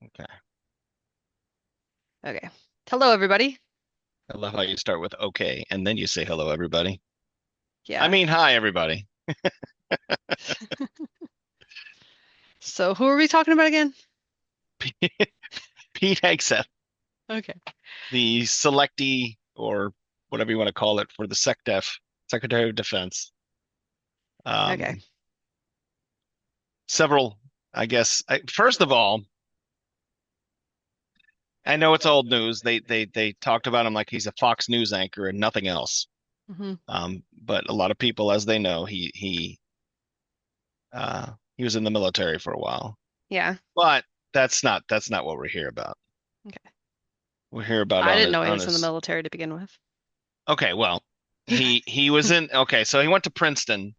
Okay. Okay. Hello, everybody. I love how you start with okay, and then you say hello, everybody. I Yeah. mean, hi, everybody. So who are we talking about again? Pete Hegseth, Okay. the selectee, or whatever you want to call it, for the SecDef, Secretary of Defense. Okay. Um, several, I guess. First of all, I know it's old news. They talked about him like he's a Fox News anchor and nothing else. Hmm. But a lot of people, as they know, he was in the military for a while. Yeah. But that's not what we're here about. Okay. We're here about I on didn't his know he on was in the his military to begin with. Okay, well, he was in okay, so he went to Princeton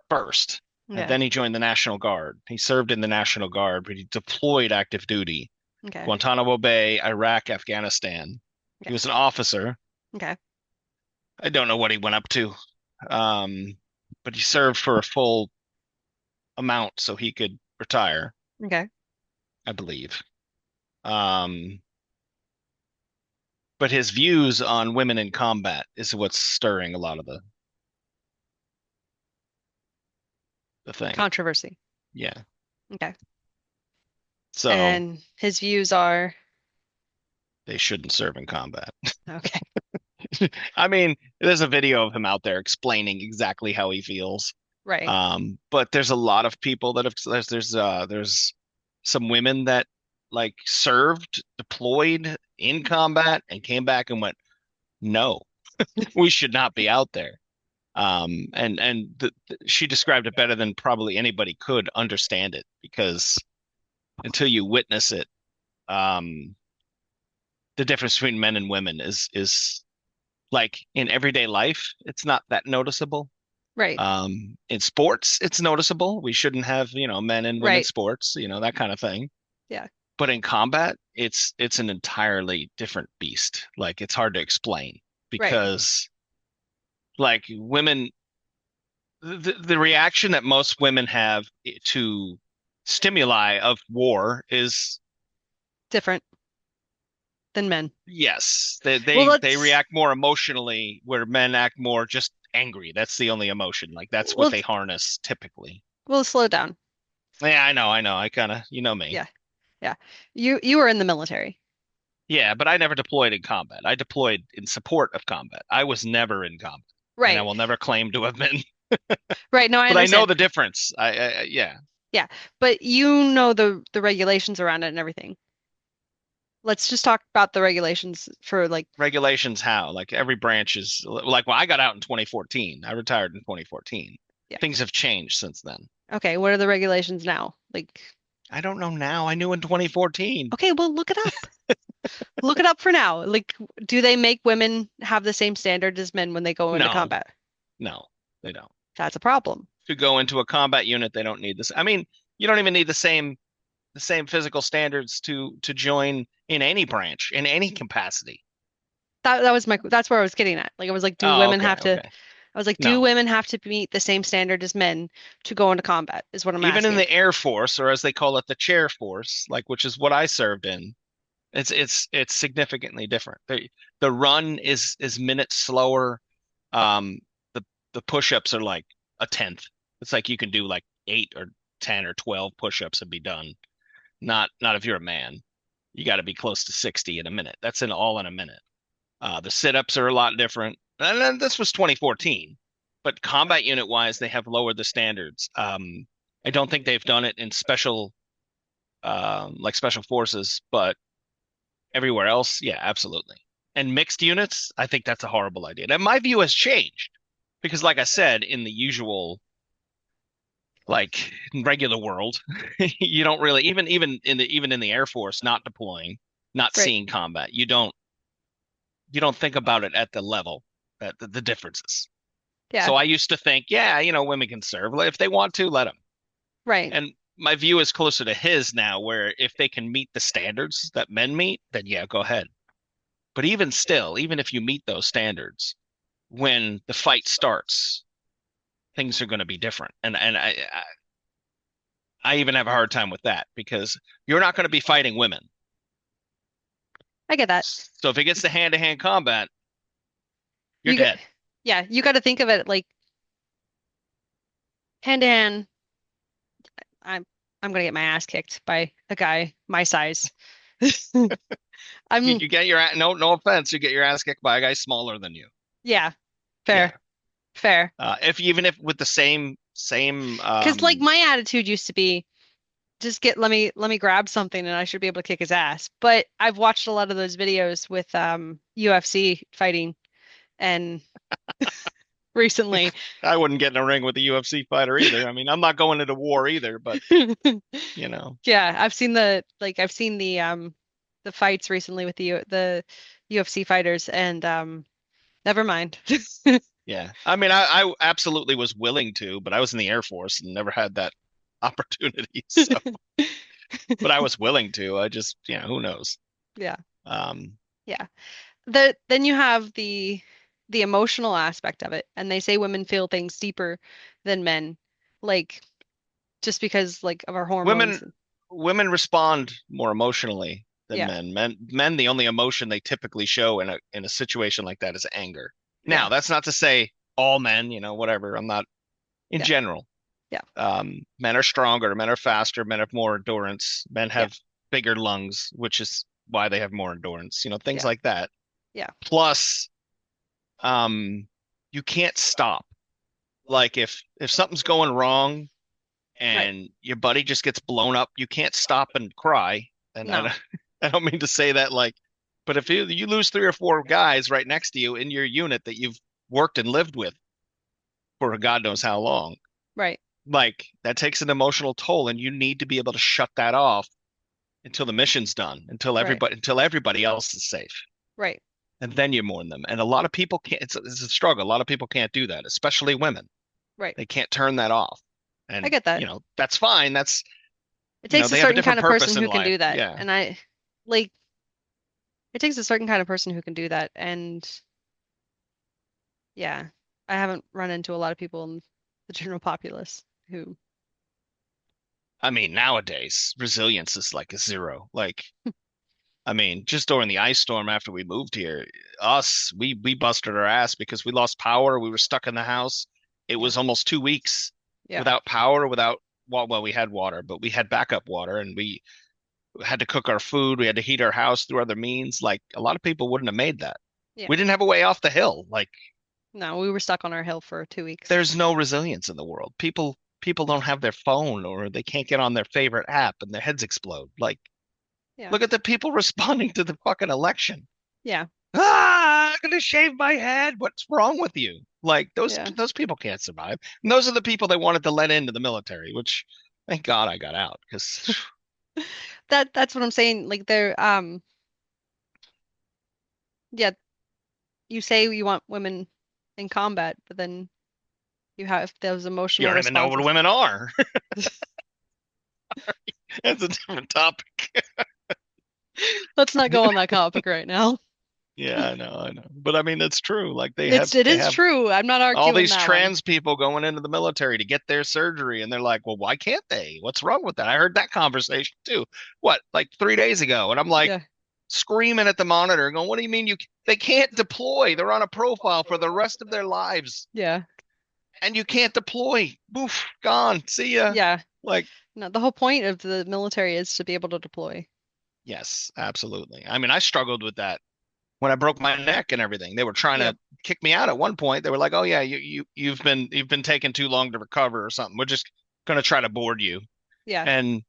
first, and Yeah. then he joined the National Guard. He served in the National Guard, but he deployed active duty, Okay. Guantanamo Bay, Iraq, Afghanistan. He Okay. was an officer. Okay. I don't know what he went up to, um, but he served for a full amount so he could retire, Okay. I believe. Um, but his views on women in combat is what's stirring a lot of the thing. Controversy. Yeah. Okay. So And his views are they shouldn't serve in combat. okay. I mean, there's a video of him out there explaining exactly how he feels. Right. But there's a lot of people that have there's some women that like served, deployed in combat and came back and went, no, we should not be out there. She described it better than probably anybody could understand it because until you witness it, um, the difference between men and women is like in everyday life, it's not that noticeable. Right. In sports, it's noticeable. We shouldn't have, men and women Right. sports, that kind of thing. Yeah. But in combat, it's an entirely different beast. Like it's hard to explain Right. because like women, the reaction that most women have to stimuli of war is Different than men. yes, they Well, they they let's react more emotionally, where men act more just angry. That's the only emotion. Like that's what they let's harness typically. we'll slow down. Yeah, I know. I kind of, me. Yeah. Yeah. You were in the military. Yeah, but I never deployed in combat. I deployed in support of combat. I was never in combat, and I Right. will never claim to have been. Right. No, I But I know understand. the difference. Yeah. Yeah. But you know the regulations around it and everything. Let's just talk about the regulations for like, Regulations how? Like every branch is like when I got out in 2014. I retired in 2014. yeah. Things have changed since then. Okay, what are the regulations now? Like, I don't know now. I knew in 2014. okay, well, look it up. Look it up for now. Like, do they make women have the same standard as men when they go into No, combat? no, they don't. That's a problem. To go into a combat unit, they don't need this. I mean, you don't even need the same physical standards to join in any branch in any capacity. That was that's where I was getting at. Like, I was like, do Oh, women okay, have to? okay. I was like, do No, women have to meet the same standard as men to go into combat? Is what I'm even in asking. the Air Force, or as they call it, the Chair Force, like which is what I served in, it's significantly different. The run is minutes slower. Um, the the push-ups are like a tenth. It's like you can do like 8 or 10 or 12 push-ups and be done. Not if you're a man. You got to be close to 60 in a minute. That's in all in a minute. The sit-ups are a lot different. And then this was 2014, but combat unit wise, they have lowered the standards. I don't think they've done it in like special forces, but everywhere else, yeah, absolutely. And mixed units, I think that's a horrible idea. And my view has changed because, like I said, in the usual, like regular world, you don't really even in the Air Force, not deploying, not Right. seeing combat, you don't think about it at the level that the differences. Yeah. So I used to think, yeah, women can serve if they want to, let them. Right. And my view is closer to his now, where if they can meet the standards that men meet, then yeah, go ahead. But even still, even if you meet those standards, when the fight starts, things are going to be different. And I even have a hard time with that because you're not going to be fighting women. I get that. So if it gets to hand-to-hand combat, you're You got, dead. yeah, you got to think of it like hand to hand. I'm I'm gonna get my ass kicked by a guy my size. You, I'm you get your no offense, you get your ass kicked by a guy smaller than you. yeah, Yeah. fair, fair. If even if with the same Because like my attitude used to be just get let me grab something and I should be able to kick his ass. But I've watched a lot of those videos with UFC fighting and recently. I wouldn't get in a ring with a UFC fighter either. I mean, I'm not going into war either, but you know, Yeah, I've seen the fights recently with the UFC fighters and never mind. yeah. I mean, I absolutely was willing to, but I was in the Air Force and never had that opportunity. So, but I was willing to. I just, who knows? Yeah. Um, Yeah. Then you have the emotional aspect of it, and they say women feel things deeper than men, like just because like of our hormones. women women respond more emotionally than Yeah. men, the only emotion they typically show in a situation like that is anger. Yeah. Now, that's not to say all men, whatever. I'm not in Yeah. general. Yeah. Men are stronger, men are faster, men have more endurance, men Yeah. have bigger lungs, which is why they have more endurance, things Yeah. like that. Yeah. Plus, um, you can't stop. Like if something's going wrong Right. and your buddy just gets blown up, you can't stop and cry. And I No. don't, I don't mean to say that like, but if you lose three or four guys right next to you in your unit that you've worked and lived with for God knows how long, Right. like that takes an emotional toll, and you need to be able to shut that off until the mission's done, Right. until everybody else is safe, Right. and then you mourn them. And a lot of people can't. It's a struggle. A lot of people can't do that, especially women. Right. They can't turn that off, I and get that. that's fine. That's It takes a they have a certain kind different of person purpose in who can life. do that. Yeah. And I like it takes a certain kind of person who can do that. And yeah, I haven't run into a lot of people in the general populace who, I mean, nowadays resilience is like a zero. Like, I mean, just during the ice storm after we moved here, we busted our ass because we lost power. We were stuck in the house. It yeah, was almost 2 weeks yeah, without power, without well, we had water, but we had backup water, and we had to cook our food. We had to heat our house through other means. Like a lot of people wouldn't have made that. yeah. We didn't have a way off the hill. Like No, we were stuck on our hill for 2 weeks. there's no resilience in the world. People don't have their phone or they can't get on their favorite app and their heads explode. Like Yeah, look at the people responding to the fucking election. yeah, I'm gonna shave my head. What's wrong with you? Like yeah. those people can't survive. And those are the people they wanted to let into the military, which thank God I got out because That's what I'm saying. Like they're yeah, you say you want women in combat, but then you have those you emotional don't even know what responses. women are. That's a different topic. Let's not go on that topic right now. Yeah, I know. But I mean, that's true. Like It they is have true. I'm not all arguing these that one. trans people going into the military to get their surgery, and they're like, "Well, why can't they? What's wrong with that?" I heard that conversation too. What, like 3 days ago, and I'm like Yeah, screaming at the monitor, going, "What do you mean they can't deploy? They're on a profile for the rest of their lives, yeah, and you can't deploy. Boof, gone. See ya." yeah. Like, No, the whole point of the military is to be able to deploy. yes, absolutely. I mean, I struggled with that when I broke my neck and everything. They were trying Yep. to kick me out at one point. They were like, "Oh yeah, you've been taking too long to recover or something. We're just gonna try to board you." Yeah, And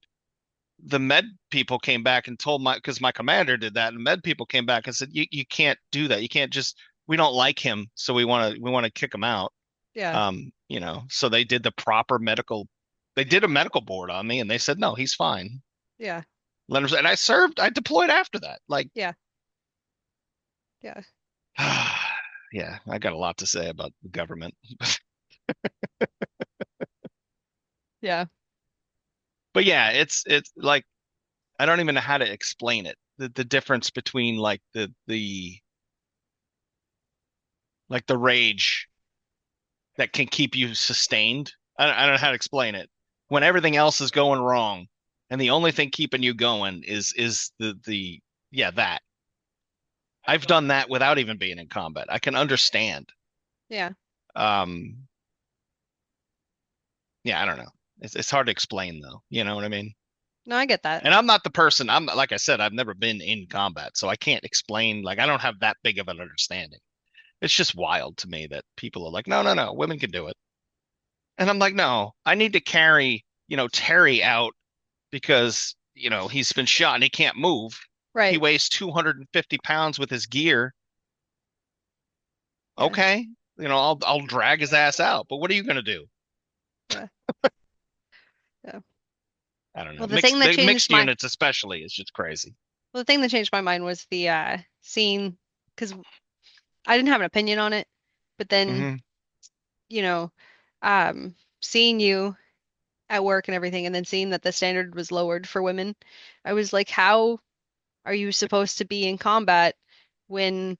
the med people came back and told because my commander did that, and med people came back and said, you can't do that. You can't just we don't like him, so we want to kick him out. yeah, So they did a medical board on me and they said, no, he's fine. yeah, And I deployed after that. Like, yeah, yeah, yeah, I got a lot to say about the government. yeah, But yeah, it's like I don't even know how to explain it. The difference between like the rage that can keep you sustained. I don't know how to explain it. when everything else is going wrong, and the only thing keeping you going is the yeah, that. I've done that without even being in combat. I can understand. Yeah. Um, yeah, I don't know. It's hard to explain though. You know what I mean? No, I get that. And I'm not the person. I'm like I said, I've never been in combat, so I can't explain. Like I don't have that big of an understanding. It's just wild to me that people are like, no, no, no, women can do it. And I'm like, no, I need to carry, Terry out because, he's been shot and he can't move. He Right. weighs 250 pounds with his gear. Yeah. Okay. I'll drag his ass out. But what are you going to do? Yeah. Yeah. I don't know. Well, the thing that The changed mixed my units especially is just crazy. well, the thing that changed my mind was the scene because I didn't have an opinion on it, but then, Hmm. you know, um, seeing you at work and everything, and then seeing that the standard was lowered for women, I was like, how are you supposed to be in combat when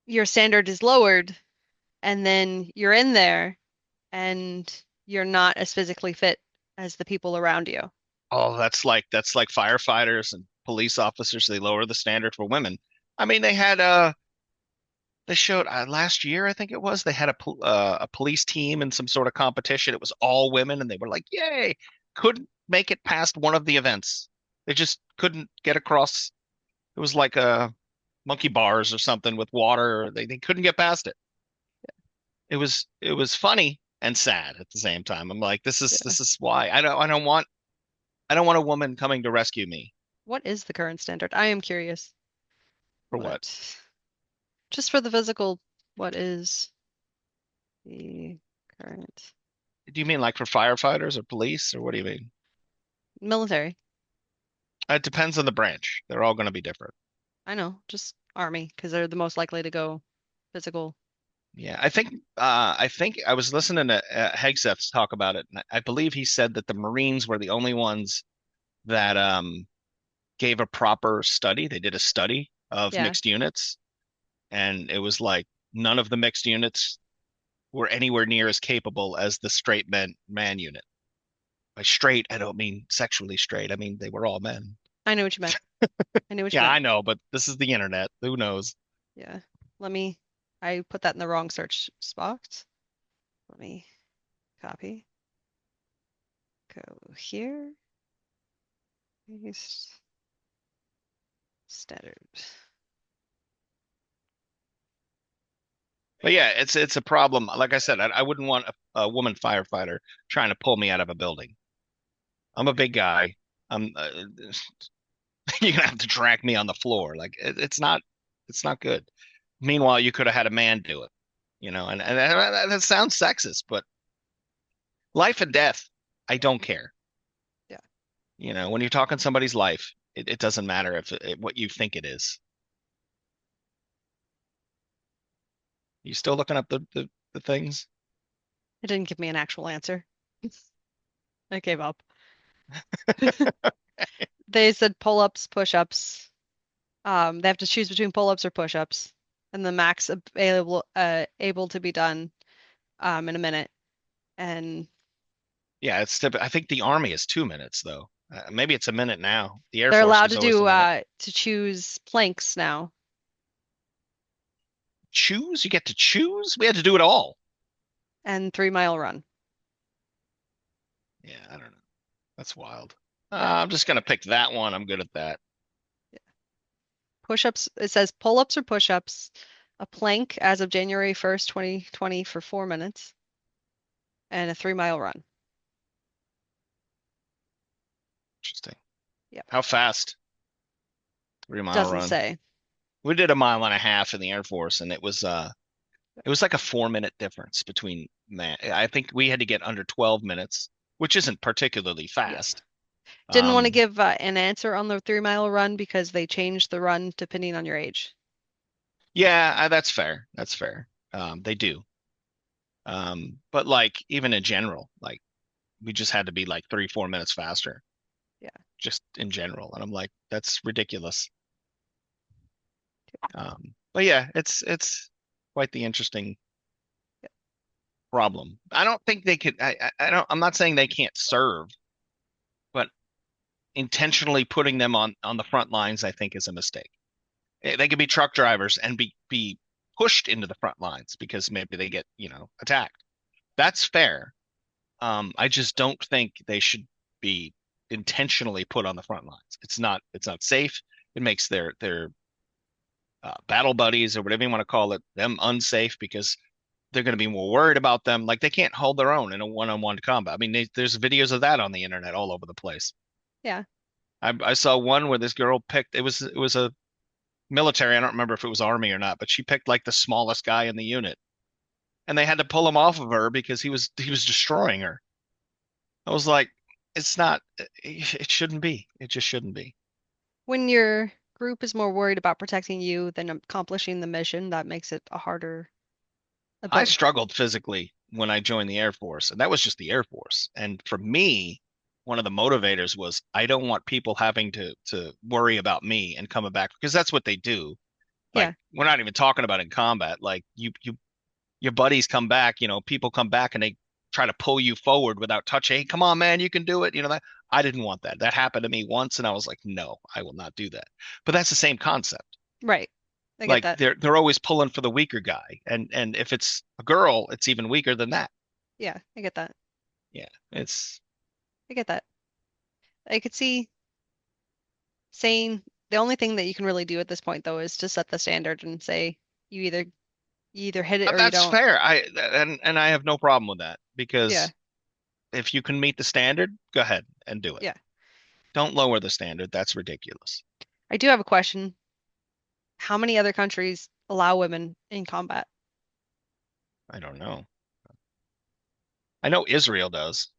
your standard is lowered and then you're in there and you're not as physically fit as the people around you? Oh, that's like firefighters and police officers. They lower the standard for women. I mean, they showed last year, I think it was, they had a police team in some sort of competition. It was all women, and they were like, "Yay!" Couldn't make it past one of the events. They just couldn't get across. It was like monkey bars or something with water. They couldn't get past it. It was funny and sad at the same time. I'm like, this is Yeah. this is why I don't want a woman coming to rescue me. What is the current standard? I am curious. For what? What? Just for the physical, what is the current Do you mean like for firefighters or police, or what do you mean? military? It depends on the branch. They're all going to be different. I know, just army, because they're the most likely to go physical. Yeah, I think I was listening to Hegseth talk about it, and I believe he said that the Marines were the only ones that gave a proper study. They did a study of Yeah, mixed units, and it was like none of the mixed units were anywhere near as capable as the straight man unit. By straight, I don't mean sexually straight. I mean they were all men. I know what you meant. I know what you Yeah, meant. I know, but this is the internet. Who knows? Yeah. Let me, I put that in the wrong search box. Let me copy, go here, paste, standard. But yeah, it's a problem. Like I said, I wouldn't want a woman firefighter trying to pull me out of a building. I'm a big guy. I'm you're gonna have to drag me on the floor. Like it's not good. Meanwhile, you could have had a man do it, and that sounds sexist, but life and death, I don't care. Yeah. When you're talking somebody's life, it doesn't matter if what you think it is. You still looking up the things? It didn't give me an actual answer. I gave up. They said pull-ups, push-ups. They have to choose between pull-ups or push-ups, and the max able to be done in a minute. And Yeah, I think the Army is 2 minutes though. Maybe it's a minute now. The Air they're Force allowed was to always a do minute. to choose planks now Choose? You get to choose? We had to do it all. and 3 mile run. Yeah, I don't know. That's wild. Yeah. I'm just gonna pick that one. I'm good at that. Push-ups, it says pull-ups or push-ups, a plank as of January 1st, 2020 for 4 minutes, and a 3 mile run. Interesting. Yep. How fast? 3 mile Doesn't run. say. We did a mile and a half in the Air Force, and it was like a 4 minute difference between man. I think we had to get under 12 minutes, which isn't particularly Yep. fast. Didn't want to Um, give an answer on the 3 mile run because they changed the run depending on your age. yeah, that's fair. That's fair. They do. But like even in general, like we just had to be like 3, 4 minutes faster, Yeah. just in general. And I'm like, that's ridiculous. But yeah, it's quite the interesting problem. I don't think they could. I don't. I'm not saying they can't serve, but intentionally putting them on the front lines, I think, is a mistake. They could be truck drivers and be pushed into the front lines because maybe they get, attacked. That's fair. I just don't think they should be intentionally put on the front lines. It's not safe. It makes their battle buddies or whatever you want to call it them unsafe because they're going to be more worried about them. Like they can't hold their own in a one-on-one combat. I mean, there's videos of that on the internet all over the place. Yeah. I saw one where this girl picked. It was a military. I don't remember if it was army or not, but she picked like the smallest guy in the unit, and they had to pull him off of her because he was destroying her. I was like, it's not. It shouldn't be. It just shouldn't be. When your group is more worried about protecting you than accomplishing the mission, that makes it a harder. I But struggled physically when I joined the Air Force, and that was just the Air Force. And for me, one of the motivators was I don't want people having to worry about me and coming back because that's what they do. Like yeah, we're not even talking about in combat. Like your buddies come back, people come back and they try to pull you forward without touching. Hey, come on, man, you can do it. That I didn't want that. That happened to me once, and I was like, no, I will not do that. But that's the same concept. right. I get Like that. they're always pulling for the weaker guy, and if it's a girl, it's even weaker than that. Yeah, I get that. Yeah, it's I get that. I could see saying the only thing that you can really do at this point though is to set the standard and say you either you either hit it or you that's don't. fair. And I have no problem with that Yeah, because if you can meet the standard, go ahead and do it. yeah. Don't lower the standard. That's ridiculous. I do have a question. How many other countries allow women in combat? I don't know. I know Israel does.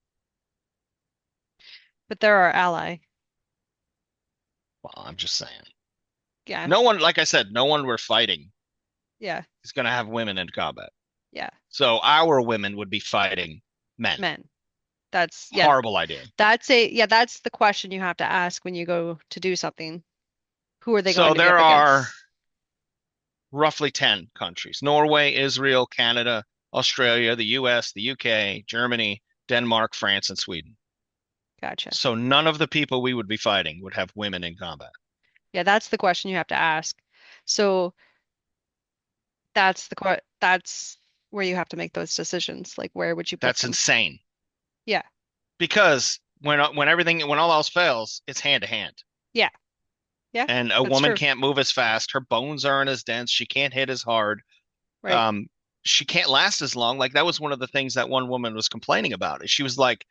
But they're our ally. Well, I'm just saying. Yeah, No one, like I said, no one we're fighting yeah, is going to have women in combat. yeah. So our women would be fighting men. Men. That's yeah. Horrible idea. That's the question you have to ask when you go to do something. Who are they So going to be there up are against? roughly 10 countries: Norway, Israel, Canada, Australia, the US, the UK, Germany, Denmark, France, and Sweden. Gotcha. So none of the people we would be fighting would have women in combat. Yeah, that's the question you have to ask. So that's where you have to make those decisions. Like where would you put That's them? insane Yeah, because when all else fails, it's hand to hand. yeah, yeah. And a That's woman true. can't move as fast, her bones aren't as dense, she can't hit as hard. Right. Um, she can't last as long. Like that was one of the things that one woman was complaining about. She was like,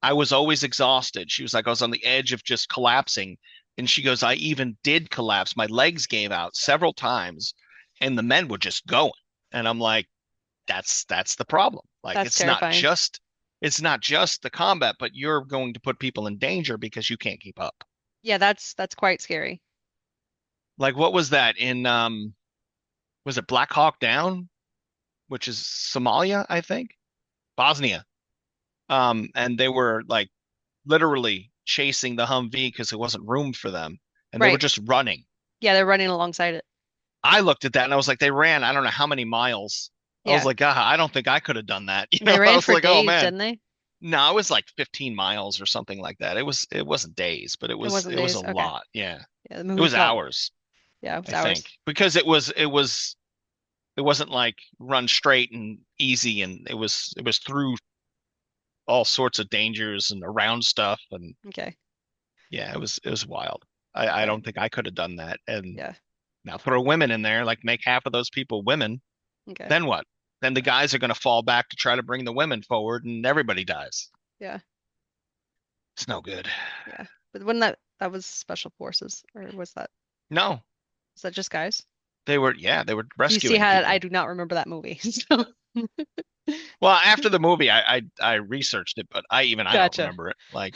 I was always exhausted. She was like, I was on the edge of just collapsing. And she goes, I even did collapse. My legs gave out several times, and the men were just going. And I'm like, that's the problem. Like That's terrifying. it's not just the combat, but you're going to put people in danger because you can't keep up. Yeah, that's quite scary. Like what was that in was it Black Hawk Down, which is Somalia, I think? Bosnia. And they were like literally chasing the Humvee because there wasn't room for them, and they were Right. just running. Yeah, they're running alongside it. I looked at that and I was like, they ran, I don't know how many miles. I was Yeah. like, God, I don't think I could have done that. They I ran was for like, oh days, man. didn't they? No, it was like 15 miles or something like that. It wasn't days, but it It was wasn't it was a days. Okay. lot. Yeah. Yeah, the It movie was felt. hours, Yeah, it was I think. ours. Because it wasn't like run straight and easy, and it was through all sorts of dangers and around stuff, and Okay. yeah, it was wild. I Yeah. don't think I could have done that. And Yeah. now throw women in there, like make half of those people women, Okay. then what? Then the guys are going to fall back to try to bring the women forward, and everybody dies. Yeah. It's no good. Yeah. But when that was special forces, or No, was that just guys? they were You see rescuing how I people. do not remember that movie. So Well, after the movie, I researched it, but I don't gotcha. remember it. Like,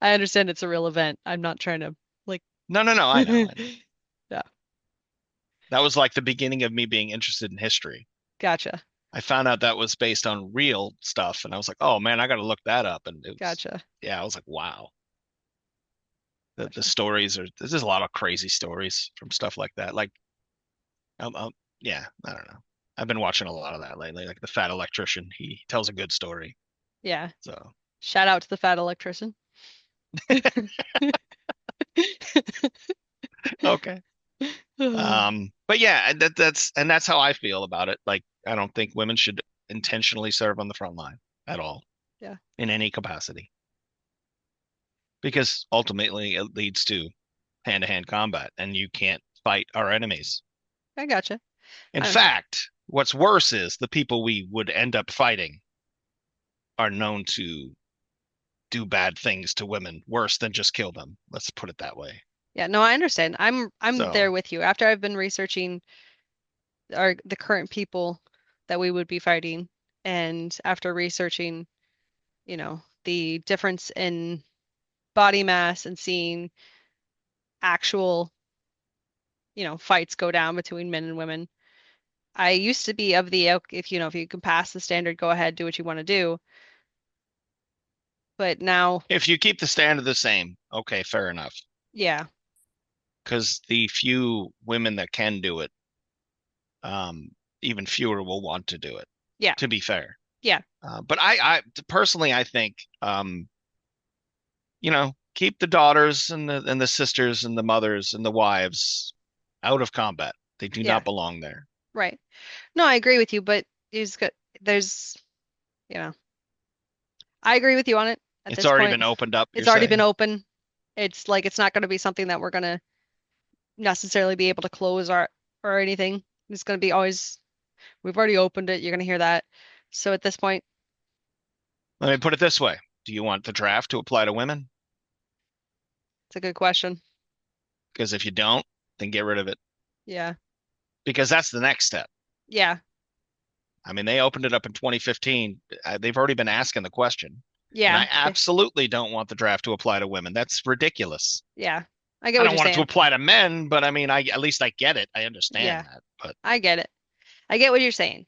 I understand it's a real event. I'm not trying to like no, no, no, I know. yeah, That was like the beginning of me being interested in history. gotcha. I found out that was based on real stuff, and I was like, oh man, I got to look that up. And Gotcha. yeah, I was like, wow, the Gotcha. stories there's just a lot of crazy stories from stuff like that. Like, um, um, yeah, I don't know. I've been watching a lot of that lately, like the fat electrician. He tells a good story. Yeah. So Shout out to the fat electrician. okay. But yeah, that's how I feel about it. Like I don't think women should intentionally serve on the front line at all Yeah, in any capacity because ultimately it leads to hand-to-hand combat and you can't fight our enemies. I gotcha. In I, fact, what's worse is the people we would end up fighting are known to do bad things to women worse than just kill them. Let's put it that way. yeah, no, I understand. I'm So there with you. After I've been researching the current people that we would be fighting, and after researching, the difference in body mass and seeing actual, fights go down between men and women. I used to be of the ilk, if you can pass the standard, go ahead, do what you want to do. But now, if you keep the standard the same, okay, fair enough. yeah, Because the few women that can do it, um, even fewer will want to do it. yeah, To be fair, yeah, but I personally, I think, keep the daughters and the sisters and the mothers and the wives out of combat. They do yeah, not belong there. right. No, I agree with you, but there's, you know, I agree with you on it at It's this already point. been opened up. You're It's already been saying open. It's like it's not going to be something that we're going to necessarily be able to close or anything. It's going to be always, we've already opened it. You're going to hear that. So at this point, let me put it this way: do you want the draft to apply to women? it's a good question. Because if you don't, then get rid of it. Yeah. Because that's the next step. Yeah. I mean, they opened it up in 2015. They've already been asking the question. And I Yeah. absolutely don't want the draft to apply to women. That's ridiculous. Yeah. I get I what don't you're want it to saying. apply to men, but I mean, at least I get it. I Yeah. understand that. But I get it. I get what you're saying.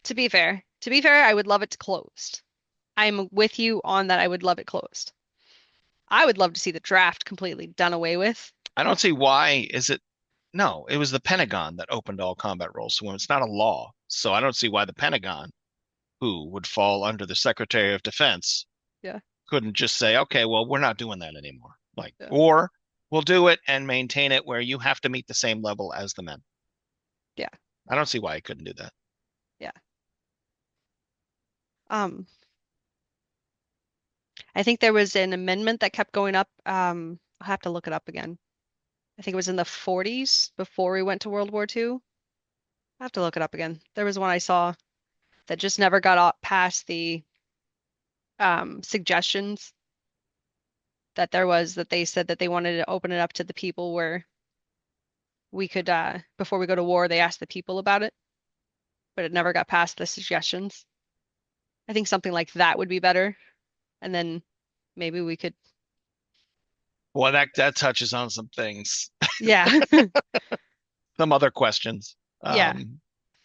To be fair, I would love it closed. I'm with you on that. I would love it closed. I would love to see the draft completely done away with. I don't see why is it. No, it was the Pentagon that opened all combat roles to women. It's not a law. So I don't see why the Pentagon, who would fall under the Secretary of Defense, Yeah. couldn't just say, okay, well, we're not doing that anymore. Like, Yeah. or we'll do it and maintain it where you have to meet the same level as the men. Yeah. I don't see why he couldn't do that. Yeah. Um, I think there was an amendment that kept going up. I'll have to look it up again. I think it was in the 40s before we went to World War II. I have to look it up again. There was one I saw that just never got up past the suggestions that they said that they wanted to open it up to the people where we could before we go to war, they asked the people about it, but it never got past the suggestions. I think something like that would be better, and then maybe we could, Well, that touches on some things, yeah, some other questions. yeah.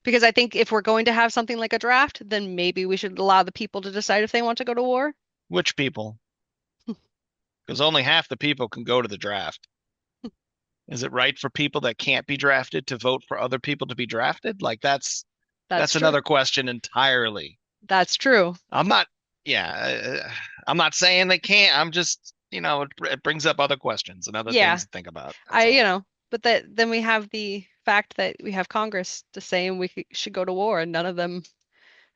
Because I think if we're going to have something like a draft, then maybe we should allow the people to decide if they want to go to war. Which people? Because only half the people can go to the draft. Is it right for people that can't be drafted to vote for other people to be drafted? Like That's that's true. another question entirely. That's true. I'm not, yeah, I'm not saying they can't. I'm just, it brings up other questions and other Yeah, things to think about. That's I, all. but that then we have the fact that we have Congress to saying should go to war, and none of them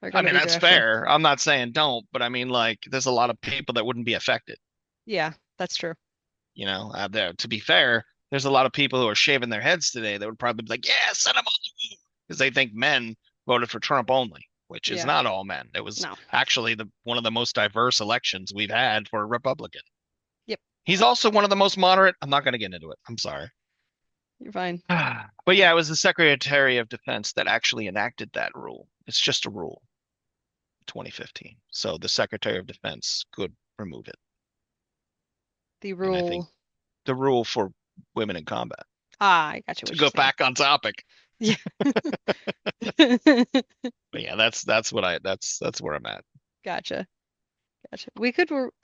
are I going to mean, be that's drafted. fair. I'm not saying don't, but I mean, like, there's a lot of people that wouldn't be affected. Yeah, that's true. To be fair, there's a lot of people who are shaving their heads today that would probably be like, yeah, send them all because they think men voted for Trump only, which is Yeah. not all men. It was No. actually the one of the most diverse elections we've had for a Republican. Yep. He's also one of the most moderate. I'm not going to get into it. I'm sorry. You're fine. But yeah, it was the Secretary of Defense that actually enacted that rule. It's just a rule, 2015. So the Secretary of Defense could remove it. The And I think rule. the rule for women in combat, I got you to what you're go saying. back on topic. Yeah. But yeah, that's where I'm at. Gotcha. Gotcha.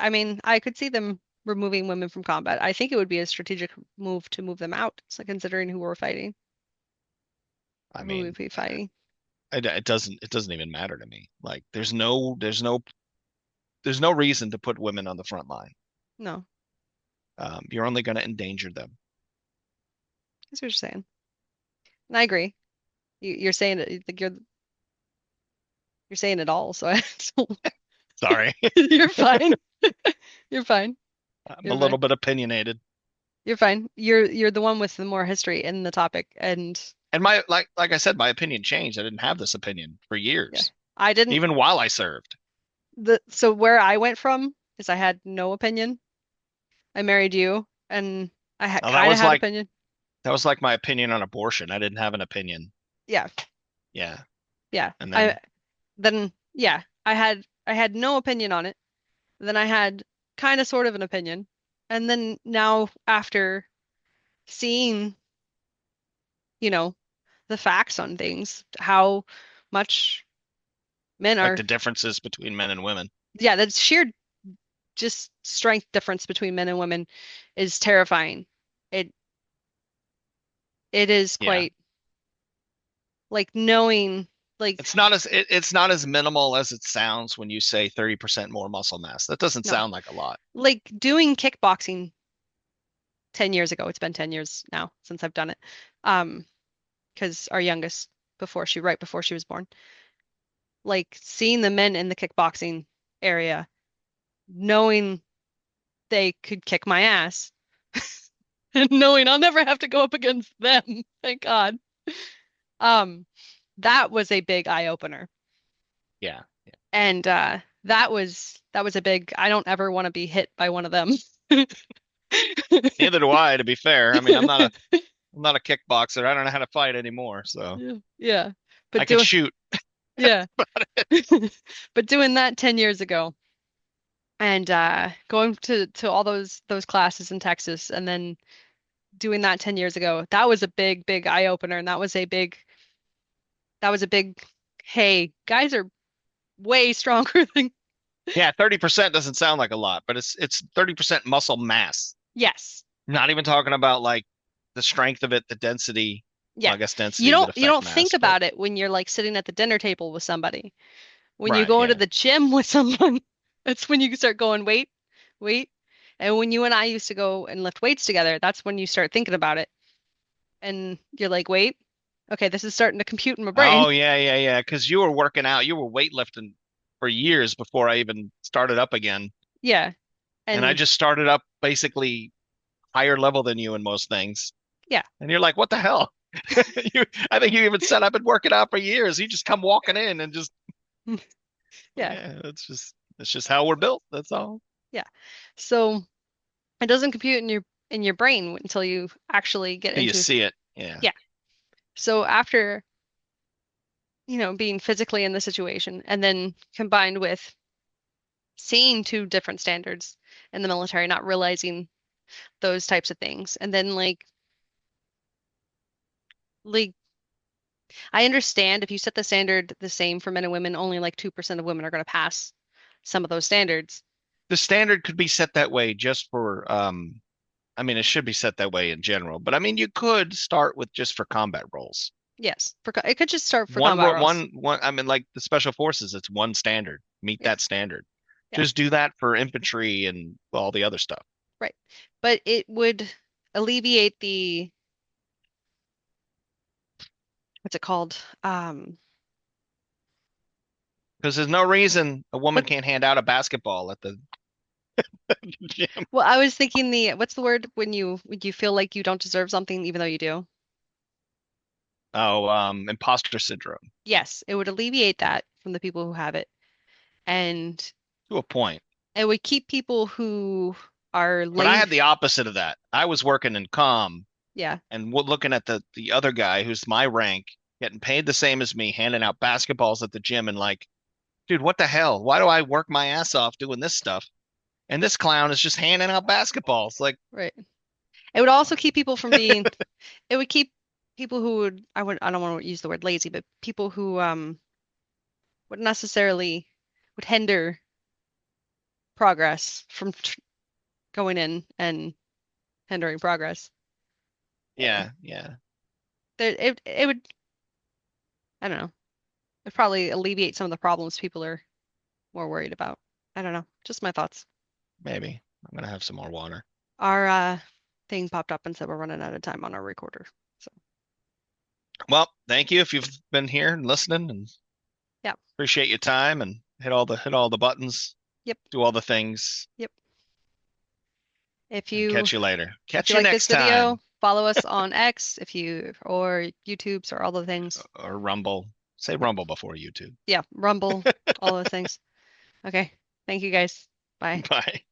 I mean, I could see them removing women from combat. I think it would be a strategic move to move them out, so considering who we're fighting I or who we'd mean, be fighting. it doesn't even matter to me. Like there's no reason to put women on the front line. No, You're only going to endanger them. that's what you're saying. And I agree. You're saying it like you're saying it all, so so Sorry. you're fine. You're fine. I'm a You're fine. little bit opinionated. You're fine. You're the one with the more history in the topic, and And my like I said, my opinion changed. I didn't have this opinion for yeah, years, I didn't. even while I served. The so where I went from is I had no opinion. I married you, and I had Now that kind of was had like opinion. that was like my opinion on abortion. I didn't have an opinion. Yeah, Yeah. yeah. And I then then yeah, I had no opinion on it. Then I had kind of sort of an opinion, and then now after seeing, you know, the facts on things, how much men like are, the differences between men and women. yeah, that's sheer just strength difference between men and women is terrifying. It it is Yeah. quite like knowing like It's not as minimal as it sounds when you say 30% more muscle mass. That doesn't no sound like a lot. like doing kickboxing 10 years ago. It's been 10 years now since I've done it. Um, because our youngest right before she was born, like seeing the men in the kickboxing area, knowing they could kick my ass and knowing I'll never have to go up against them. Thank God. Um, that was a big eye opener. Yeah. And that was a big I don't ever want to be hit by one of them. Neither do I, to be fair. I mean, I'm not a kickboxer. I don't know how to fight anymore, so Yeah. Yeah. I But can do shoot. yeah. But doing that 10 years ago and going to all those classes in Texas and then doing that 10 years ago, that was a big, big eye opener. And that was a big, hey, guys are way stronger than, Yeah, 30% doesn't sound like a lot, but it's 30% muscle mass. yes. Not even talking about like the strength of it, the density. Well, Yeah. I guess You density would don't you affect don't think mass, but about it when you're like sitting at the dinner table with somebody. When you right, go into yeah. the gym with someone, that's when you start going, wait, wait. And when you and I used to go and lift weights together, that's when you start thinking about it. And you're like, wait, okay, this is starting to compute in my brain. Oh yeah, yeah, yeah. Because you were working out, you were weightlifting for years before I even started up again. Yeah. And I And just started up basically higher level than you in most things. yeah. And you're like, what the hell? I think you even said I've been working out for years. You just come walking in and just, Yeah. yeah, it's just how we're built. That's all. Yeah. So it doesn't compute in your brain until you actually get Do you into see it? Yeah. yeah. So after, being physically in the situation and then combined with seeing two different standards in the military, not realizing those types of things. And then like I understand if you set the standard the same for men and women, only like 2% of women are going to pass some of those standards. The standard could be set that way just for, I mean, it should be set that way in general, but I mean, you could start with just for combat roles. Yes, it could just start for One, combat roles. one, I mean, like the special forces, it's one standard. Meet Yeah, that standard. yeah, Just do that for infantry and all the other stuff. right. But it would alleviate the, what's it called? Because there's no reason a woman What? can't hand out a basketball at the gym. Well, I was thinking what's the word when you feel like you don't deserve something even though you do? Oh, imposter syndrome Yes, it would alleviate that from the people who have it, and to a point. it would keep people who are But I lame. had the opposite of that. I was working in comm Yeah, and looking at the other guy who's my rank, getting paid the same as me, handing out basketballs at the gym, and like, dude, what the hell? Why do I work my ass off doing this stuff? And this clown is just handing out basketballs. Like, right. It would also keep people from being. It would keep people who I don't want to use the word lazy, but people who would necessarily would hinder progress from going in and hindering progress. Eh, yeah, yeah. it would I don't know. It'd probably alleviate some of the problems people are more worried about. I don't know. Just my thoughts. Maybe. I'm gonna have some more water. Our thing popped up and said we're running out of time on our recorder. So, Well, thank you if you've been here and listening, and yeah. appreciate your time and hit all the buttons, Yep. do all the things, Yep. If and you catch you later. if Catch you you like this next time. video, follow us on X if you or YouTube's or all the things. Or Rumble. Say Yep. Rumble before YouTube. Yeah, Rumble, all those things. Okay. Thank you guys. Bye. Bye.